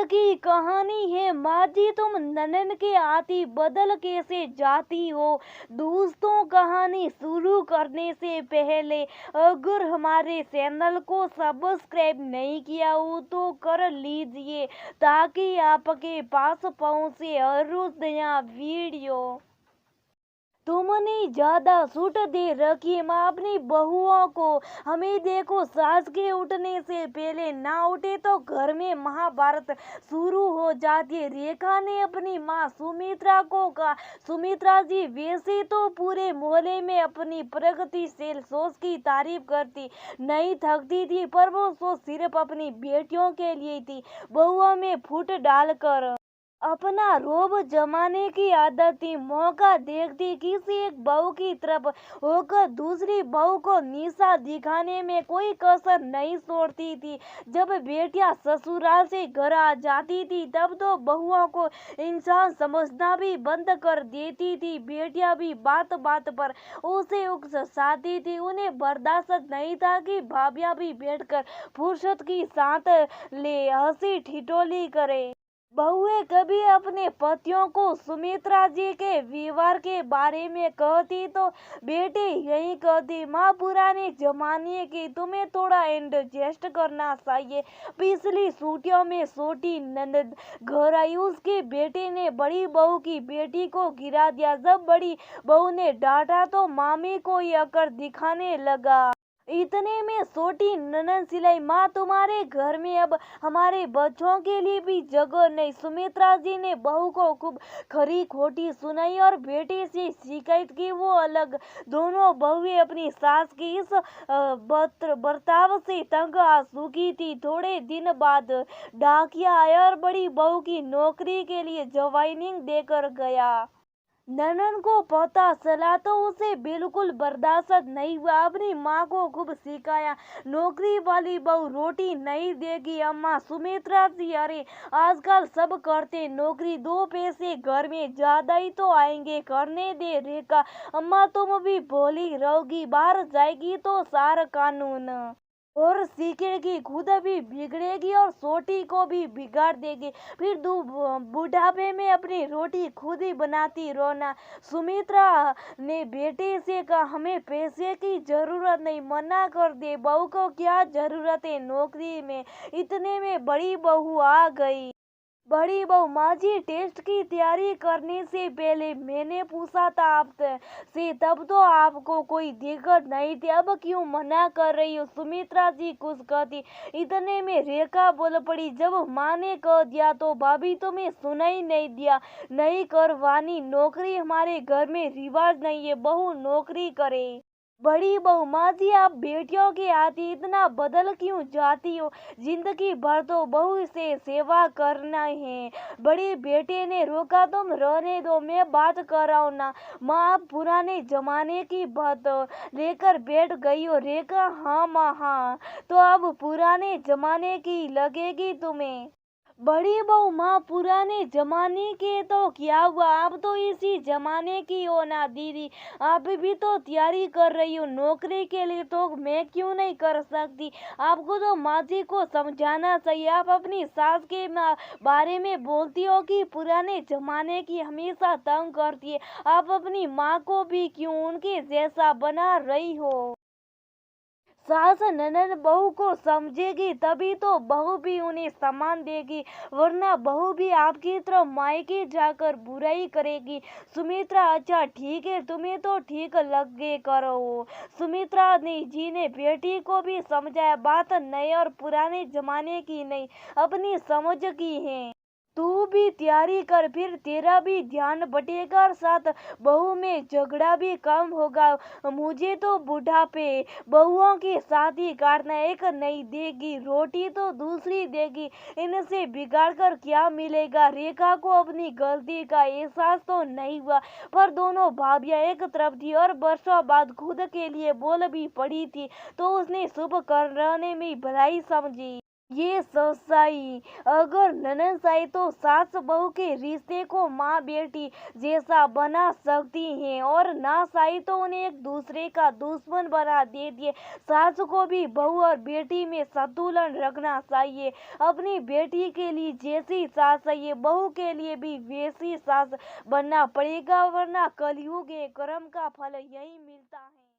की कहानी है माँ जी तुम ननन के आती बदल कैसे जाती हो। दोस्तों कहानी शुरू करने से पहले अगर हमारे चैनल को सब्सक्राइब नहीं किया हो तो कर लीजिए ताकि आपके पास पहुंचे हर रोज नया वीडियो। तुमने ज्यादा छूट दे रखी माँ अपनी बहुओं को। हमें देखो सास के उठने से पहले ना उठे तो घर में महाभारत शुरू हो जाती है। रेखा ने अपनी माँ सुमित्रा को कहा, सुमित्रा जी वैसे तो पूरे मोहल्ले में अपनी प्रगतिशील सोच की तारीफ करती नहीं थकती थी, पर वो सोच सिर्फ अपनी बेटियों के लिए थी। बहुओं में फूट डालकर अपना रोब जमाने की आदत थी। मौका देखती किसी एक बहू की तरफ होकर दूसरी बहू को निशा दिखाने में कोई कसर नहीं छोड़ती थी। जब बेटियां ससुराल से घर आ जाती थी तब तो बहुओं को इंसान समझना भी बंद कर देती थी। बेटियां भी बात बात पर उसे उकसाती थी। उन्हें बर्दाश्त नहीं था कि भाभियां भी बैठकर फुर्सत की साथ ले हंसी ठिठोली करे। बहुएं कभी अपने पतियों को सुमित्रा जी के व्यवहार के बारे में कहती तो बेटे यही कहती, माँ पुराने जमाने की तुम्हें थोड़ा एडजस्ट करना चाहिए। पिछली छुट्टियों में छोटी ननद घर आई, उसके बेटे ने बड़ी बहू की बेटी को गिरा दिया। जब बड़ी बहू ने डांटा तो मामी को ये अकड़ दिखाने लगा। इतने में छोटी ननद चिल्लाई, माँ तुम्हारे घर में अब हमारे बच्चों के लिए भी जगह नहीं। सुमित्रा जी ने बहू को खूब खरी खोटी सुनाई और बेटे से शिकायत की। वो अलग दोनों बहुएं अपनी सास की इस बर्ताव से तंग आ चुकी थी। थोड़े दिन बाद डाकिया आया और बड़ी बहू की नौकरी के लिए ज्वाइनिंग देकर गया। ननन को पता चला तो उसे बिल्कुल बर्दाश्त नहीं हुआ। अपनी माँ को खूब सिखाया, नौकरी वाली बहू रोटी नहीं देगी। अम्मा सुमित्रा जी अरे आजकल सब करते नौकरी, दो पैसे घर में ज्यादा ही तो आएंगे, करने दे। रेखा अम्मा तुम भी भोली रहोगी, बाहर जाएगी तो सार कानून और सीखेगी, खुद भी बिगड़ेगी और छोटी को भी बिगाड़ देगी। फिर बुढ़ापे में अपनी रोटी खुद ही बनाती रोना। सुमित्रा ने बेटे से कहा, हमें पैसे की जरूरत नहीं, मना कर दे, बहू को क्या जरूरत है नौकरी में। इतने में बड़ी बहू आ गई। बड़ी बहू, माँ जी टेस्ट की तैयारी करने से पहले मैंने पूछा था आपसे, तब तो आपको कोई दिक्कत नहीं थी, अब क्यों मना कर रही हो। सुमित्रा जी कुछ कहती, इतने में रेखा बोल पड़ी, जब माँ ने कह दिया तो भाभी तुम्हें सुना ही नहीं दिया, नहीं करवानी नौकरी, हमारे घर में रिवाज नहीं है बहू नौकरी करे। बड़ी बहू, माँ जी आप बेटियों के आती इतना बदल क्यों जाती हो, जिंदगी भर तो बहू से सेवा करना है। बड़े बेटे ने रोका, तुम रहने दो मैं बात कर रहा हूँ ना। माँ आप पुराने जमाने की बात लेकर बैठ गई हो। रेखा हाँ माँ हाँ, तो अब पुराने जमाने की लगेगी तुम्हें। बड़ी बहू, माँ पुराने जमाने के तो क्या हुआ, आप तो इसी जमाने की हो ना दीदी, आप भी तो तैयारी कर रही हो नौकरी के लिए, तो मैं क्यों नहीं कर सकती। आपको तो माँ जी को समझाना चाहिए। आप अपनी सास के बारे में बोलती हो कि पुराने जमाने की हमेशा तंग करती है, आप अपनी माँ को भी क्यों उनके जैसा बना रही हो। सास ननद बहू को समझेगी तभी तो बहू भी उन्हें सम्मान देगी, वरना बहू भी आपकी तरफ मायके जाकर बुराई करेगी। सुमित्रा अच्छा ठीक है, तुम्हें तो ठीक लगे करो। सुमित्रा जी ने बेटी को भी समझाया, बात नए और पुराने जमाने की नहीं, अपनी समझ की है। तू भी तैयारी कर, फिर तेरा भी ध्यान बटेगा और साथ बहू में झगड़ा भी कम होगा। मुझे तो बुढ़ापे बहुओं के साथ ही काटना, एक नहीं देगी रोटी तो दूसरी देगी, इनसे बिगाड़ कर क्या मिलेगा। रेखा को अपनी गलती का एहसास तो नहीं हुआ, पर दोनों भाभियां एक तरफ थी और वर्षों बाद खुद के लिए बोल भी पड़ी थी, तो उसने शुभ करने में भलाई समझी। ये सच्चाई अगर ननदसाई तो सास बहू के रिश्ते को माँ बेटी जैसा बना सकती हैं और नासाई तो उन्हें एक दूसरे का दुश्मन बना देती है। सास को भी बहू और बेटी में संतुलन रखना चाहिए। अपनी बेटी के लिए जैसी सास चाहिए बहू के लिए भी वैसी सास बनना पड़ेगा, वरना कलयुग के कर्म का फल यही मिलता है।